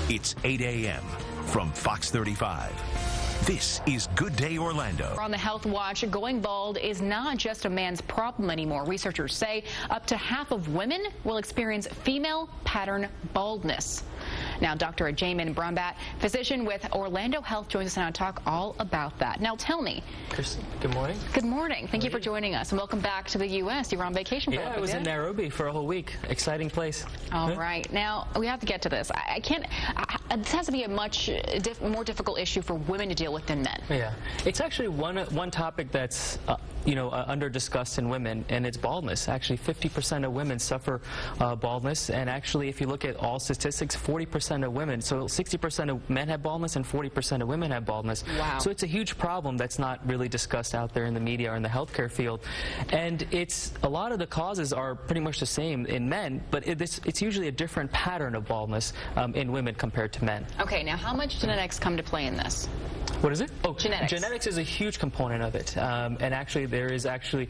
It's 8 a.m. from Fox 35. This is Good Day Orlando. On the Health Watch, going bald is not just a man's problem anymore. Researchers say up to half of women will experience female pattern baldness. Now, Dr. Jamin Brahmbhatt, physician with Orlando Health, joins us now to talk all about that. Now, tell me. Kristen, good morning. Good morning. Thank you for joining us, and welcome back to the U.S. You were on vacation for a Yeah, week. I was in Nairobi for a whole week. Exciting place. All right. Now, we have to get to this. I can't. This has to be a much more difficult issue for women to deal with than men. Yeah. It's actually one topic that's, under discussed in women, and it's baldness. Actually, 50% of women suffer baldness, and actually, if you look at all statistics, 40% of women, so 60% of men have baldness and 40% of women have baldness. Wow. So it's a huge problem that's not really discussed out there in the media or in the healthcare field. And a lot of the causes are pretty much the same in men, but it's usually a different pattern of baldness in women compared to men. Okay, now how much genetics come to play in this? What is it? Oh, genetics. Genetics is a huge component of it, and actually there is actually.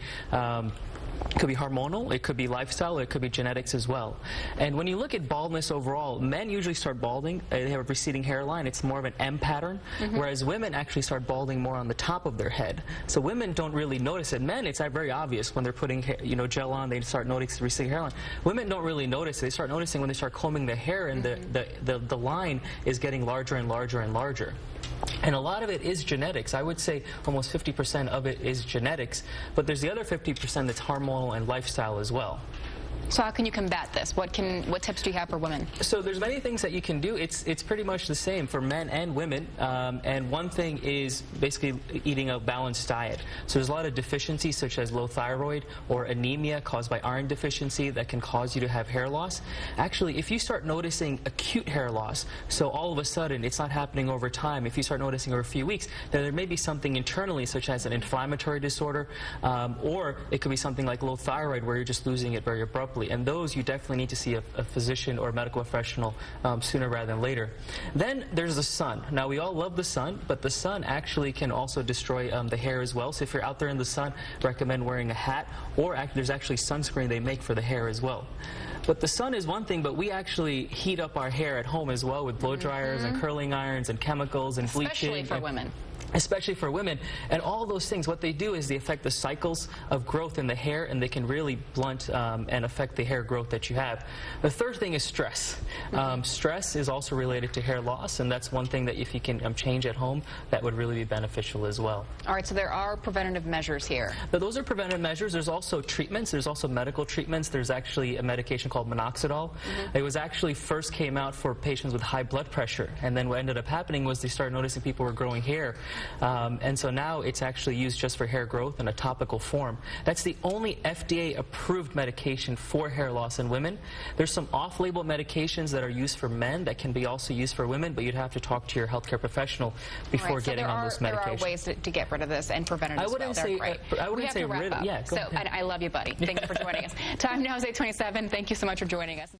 It could be hormonal, it could be lifestyle, it could be genetics as well. And when you look at baldness overall, men usually start balding, they have a receding hairline, it's more of an M pattern, whereas women actually start balding more on the top of their head. So women don't really notice it. Men, it's very obvious when they're putting gel on, they start noticing the receding hairline. Women don't really notice it. They start noticing when they start combing their hair and the line is getting larger and larger and larger. And a lot of it is genetics. I would say almost 50% of it is genetics, but there's the other 50% that's hormonal and lifestyle as well. So how can you combat this? What tips do you have for women? So there's many things that you can do. It's pretty much the same for men and women. And one thing is basically eating a balanced diet. So there's a lot of deficiencies such as low thyroid or anemia caused by iron deficiency that can cause you to have hair loss. Actually, if you start noticing acute hair loss, so all of a sudden it's not happening over time, if you start noticing over a few weeks, then there may be something internally such as an inflammatory disorder, or it could be something like low thyroid where you're just losing it very abruptly. And those you definitely need to see a physician or a medical professional sooner rather than later. Then there's the sun. Now we all love the sun, but the sun actually can also destroy the hair as well. So if you're out there in the sun, recommend wearing a hat, or there's actually sunscreen they make for the hair as well. But the sun is one thing, but we actually heat up our hair at home as well with blow dryers and curling irons and chemicals and bleaching. Especially for women. Especially for women. And all those things, what they do is they affect the cycles of growth in the hair, and they can really blunt and affect the hair growth that you have. The third thing is stress. Stress is also related to hair loss, and that's one thing that if you can change at home, that would really be beneficial as well. All right, so there are preventative measures here. But those are preventative measures. There's also treatments. There's also medical treatments. There's actually a medication called minoxidil. It was actually first came out for patients with high blood pressure, and then what ended up happening was they started noticing people were growing hair. And so now it's actually used just for hair growth in a topical form. That's the only FDA-approved medication for hair loss in women. There's some off-label medications that are used for men that can be also used for women, but you'd have to talk to your healthcare professional before getting on those medications. There are ways to get rid of this and prevent it as well. I wouldn't say rid of it. Yeah, go ahead. I love you, buddy. Thank you for joining us. Time now is 8:27. Thank you so much for joining us.